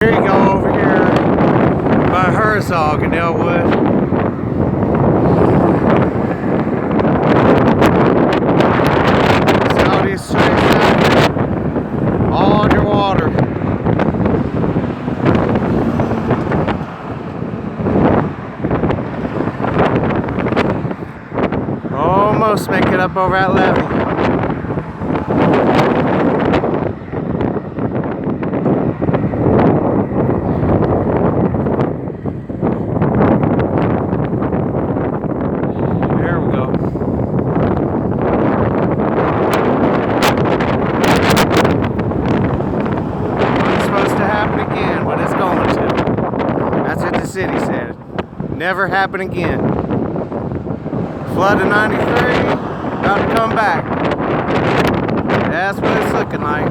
There you go, over here by Herzog in Elwood. See all these streets out here? All underwater. Almost make it up over that levee. City said never happen again. Flood of 93 about to come back. That's what it's looking like.